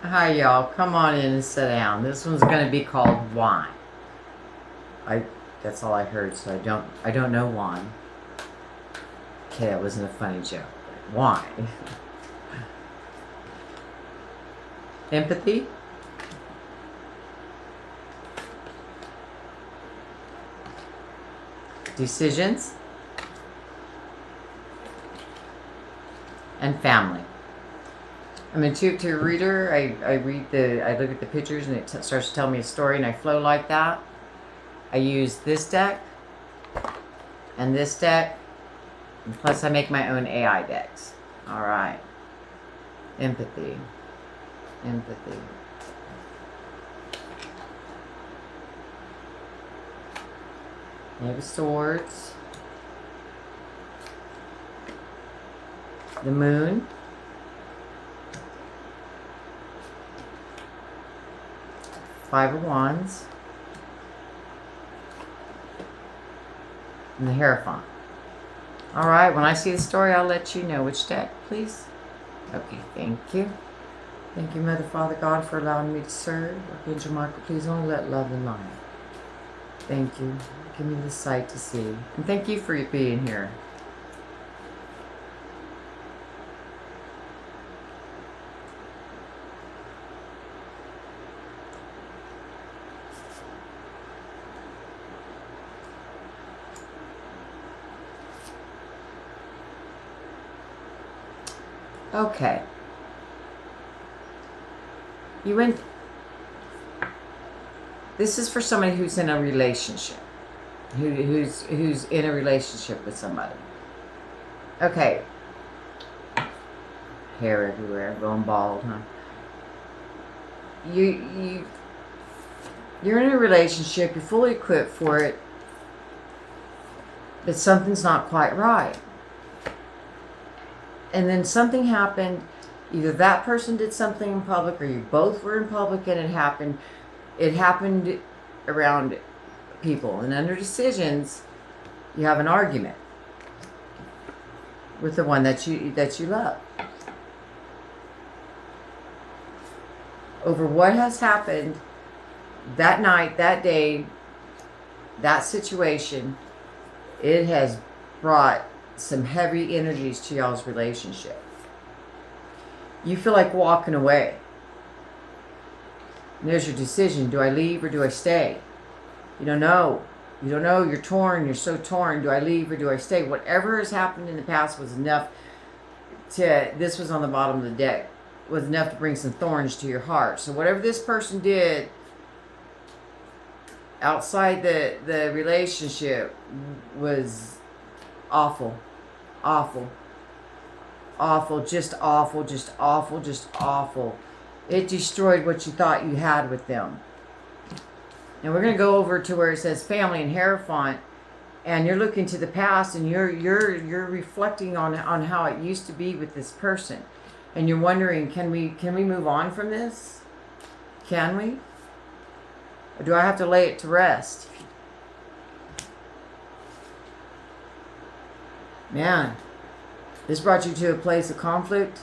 Hi, y'all. Come on in and sit down. This one's going to be called Why. That's all I heard, so I don't know why. Okay, that wasn't a funny joke. Why? Empathy, decisions, and family. I'm an intuitive reader. I look at the pictures and it starts to tell me a story, and I flow like that. I use this deck and this deck, and plus I make my own AI decks. All right. Empathy. Empathy. Knave of Swords. The Moon. Five of Wands. And the Hierophant. All right, when I see the story, I'll let you know. Which deck, please? Okay, thank you. Thank you, Mother, Father, God, for allowing me to serve. Archangel Michael, please only let love and light. Thank you. Give me the sight to see. And thank you for being here. Okay. You went. This is for somebody who's in a relationship. Who's in a relationship with somebody. Okay. Hair everywhere, going bald, huh? You're in a relationship, you're fully equipped for it, but something's not quite right. And then something happened. Either that person did something in public, or you both were in public and it happened. It happened around people, and under decisions, you have an argument with the one that you love over what has happened that night, that day, that situation. It has brought some heavy energies to y'all's relationship. You feel like walking away. And there's your decision. Do I leave or do I stay? You don't know. You don't know. You're torn. You're so torn. Do I leave or do I stay? Whatever has happened in the past was enough to, this was on the bottom of the deck, was enough to bring some thorns to your heart. So whatever this person did outside the relationship was awful. Awful. Awful. Just awful. Just awful. Just awful. It destroyed what you thought you had with them. And we're going to go over to where it says family and Hierophant, and you're looking to the past, and you're reflecting on how it used to be with this person, and you're wondering, can we move on from this? Can we? Or do I have to lay it to rest? Man, this brought you to a place of conflict,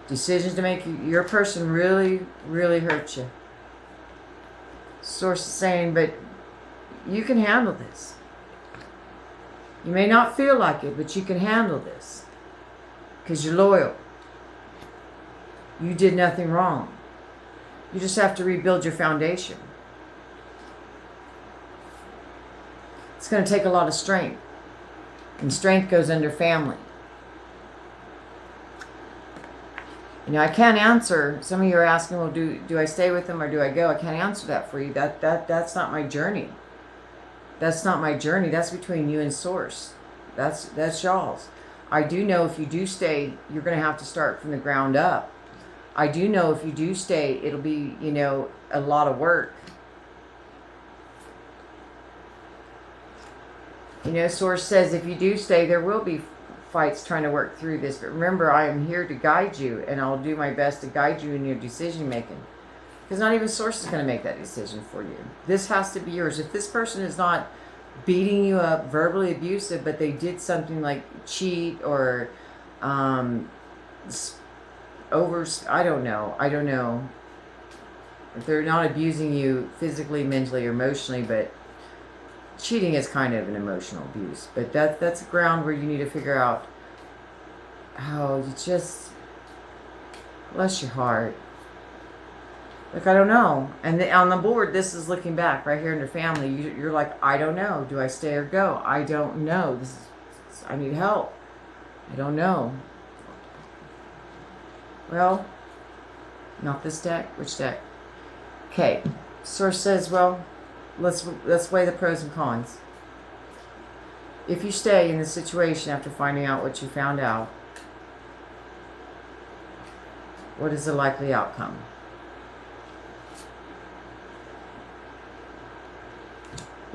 decisions to make. Your person really, really hurt you. Source is saying, but you can handle this. You may not feel like it, but you can handle this because you're loyal. You did nothing wrong. You just have to rebuild your foundation. It's going to take a lot of strength, and strength goes under family. You know, I can't answer. Some of you are asking, well, do I stay with them or do I go? I can't answer that for you. That's not my journey. That's not my journey. That's between you and Source. That's y'all's. I do know if you do stay, you're going to have to start from the ground up. I do know if you do stay, it'll be, you know, a lot of work. You know, Source says if you do stay, there will be fights trying to work through this, but remember, I am here to guide you, and I'll do my best to guide you in your decision making, because not even Source is going to make that decision for you. This has to be yours. If this person is not beating you up, verbally abusive, but they did something like cheat or I don't know, If they're not abusing you physically, mentally, or emotionally, but cheating is kind of an emotional abuse. But that's a ground where you need to figure out how you just, bless your heart. Like, I don't know. And on the board, this is looking back right here in your family. You're like, I don't know. Do I stay or go? I don't know. I need help. I don't know. Well, not this deck. Which deck? Okay. Source says, well, let's weigh the pros and cons. If you stay in this situation after finding out what you found out, what is the likely outcome?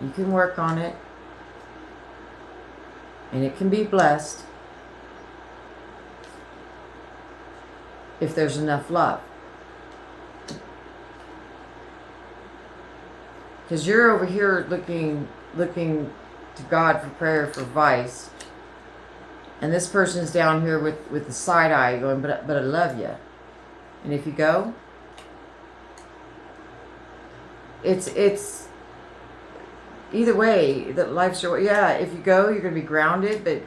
You can work on it, and it can be blessed if there's enough love. Because you're over here looking to God for prayer, for advice, and this person's down here with the side eye going, but I love you. And if you go, it's either way, that life's your way. Yeah, if you go, you're going to be grounded, but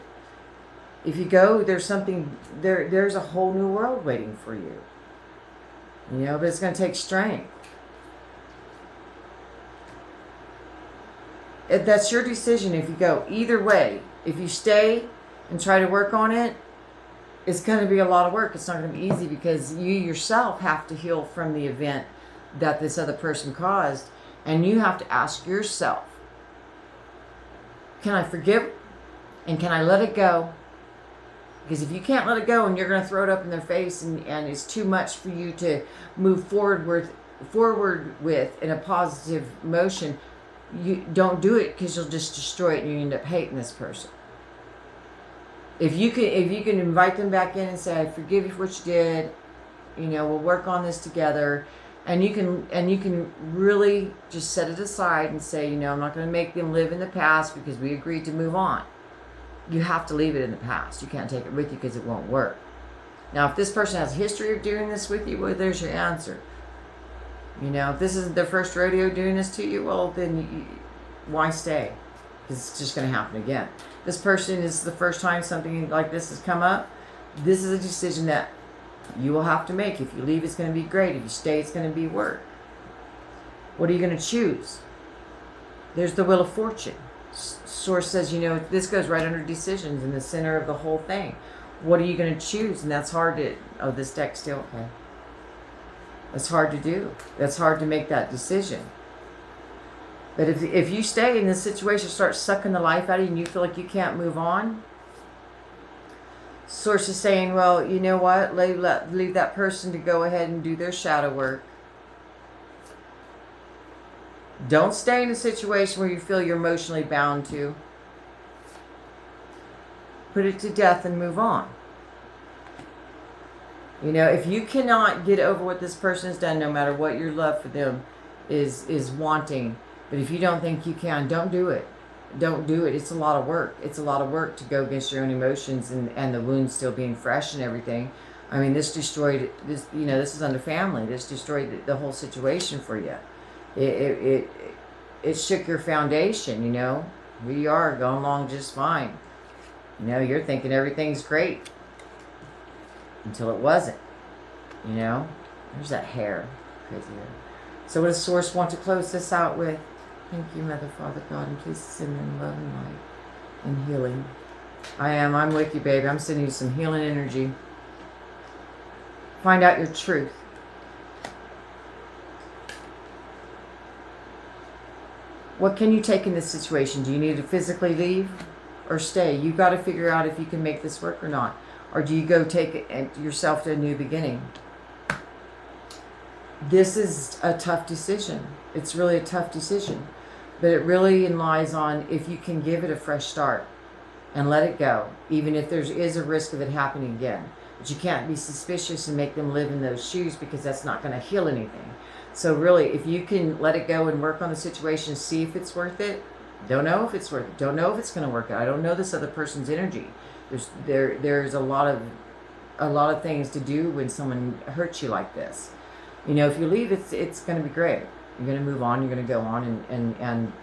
if you go, there's something, there's a whole new world waiting for you. You know, but it's going to take strength. That's your decision if you go. Either way, if you stay and try to work on it, it's going to be a lot of work. It's not going to be easy because you yourself have to heal from the event that this other person caused. And you have to ask yourself, can I forgive and can I let it go? Because if you can't let it go and you're going to throw it up in their face and it's too much for you to move forward with in a positive motion, you don't do it, because you'll just destroy it and you end up hating this person. If you can invite them back in and say, I forgive you for what you did, you know, we'll work on this together, and you can really just set it aside and say, you know, I'm not going to make them live in the past because we agreed to move on. You have to leave it in the past. You can't take it with you because it won't work. Now, if this person has a history of doing this with you, well, there's your answer. You know, if this isn't their first rodeo doing this to you, well, then why stay? Because it's just going to happen again. This person is the first time something like this has come up. This is a decision that you will have to make. If you leave, it's going to be great. If you stay, it's going to be work. What are you going to choose? There's the Wheel of Fortune. Source says, you know, this goes right under decisions in the center of the whole thing. What are you going to choose? And that's hard to, oh, this deck's still, okay. That's hard to do. That's hard to make that decision. But if you stay in this situation, start sucking the life out of you and you feel like you can't move on, Source is saying, well, you know what? Leave that person to go ahead and do their shadow work. Don't stay in a situation where you feel you're emotionally bound to. Put it to death and move on. You know, if you cannot get over what this person has done, no matter what your love for them is wanting, but if you don't think you can, don't do it. Don't do it. It's a lot of work. It's a lot of work to go against your own emotions and the wounds still being fresh and everything. I mean, this destroyed, this, you know, this is under family. This destroyed the whole situation for you. It shook your foundation, you know. Here you are going along just fine. You know, you're thinking everything's great. Until it wasn't. You know? There's that hair. Crazy hair. So what does Source want to close this out with? Thank you, Mother, Father, God, and please send in love and light and healing. I'm with you, baby. I'm sending you some healing energy. Find out your truth. What can you take in this situation? Do you need to physically leave or stay? You got to figure out if you can make this work or not. Or do you go take it yourself to a new beginning? This is a tough decision. It's really a tough decision. But it really lies on if you can give it a fresh start and let it go, even if there is a risk of it happening again. But you can't be suspicious and make them live in those shoes, because that's not going to heal anything. So really, if you can let it go and work on the situation, see if it's worth it. Don't know if it's worth it. Don't know if it's going to work out. I don't know this other person's energy. There's a lot of things to do when someone hurts you like this. You know, if you leave, it's going to be great. You're going to move on. You're going to go on, and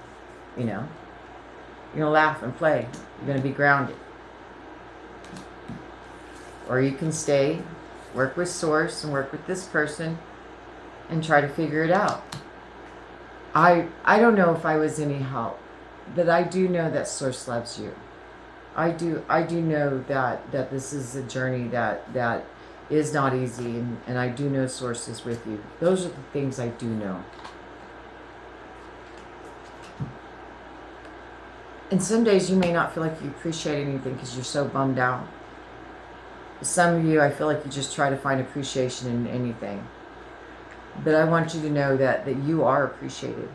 you know, you're going to laugh and play. You're going to be grounded. Or you can stay, work with Source and work with this person and try to figure it out. I don't know if I was any help, but I do know that Source loves you. I do know that this is a journey that is not easy, and I do know Source is with you. Those are the things I do know. And some days you may not feel like you appreciate anything because you're so bummed out. Some of you, I feel like you just try to find appreciation in anything. But I want you to know that you are appreciated.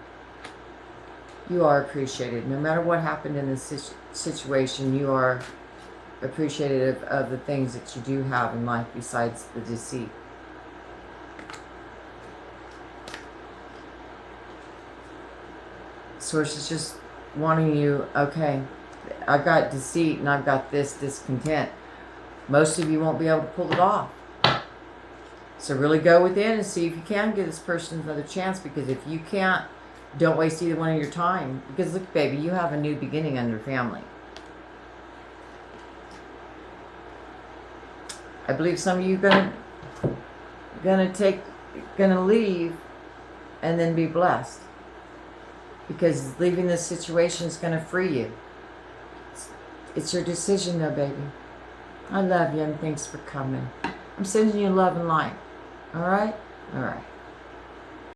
You are appreciated. No matter what happened in this situation, you are appreciative of the things that you do have in life besides the deceit. Source is just wanting you, okay, I've got deceit and I've got this discontent. Most of you won't be able to pull it off. So really go within and see if you can give this person another chance, because if you can't, don't waste either one of your time. Because look, baby, you have a new beginning on your family. I believe some of you are gonna leave and then be blessed. Because leaving this situation is gonna free you. It's your decision though, baby. I love you and thanks for coming. I'm sending you love and light. All right? All right.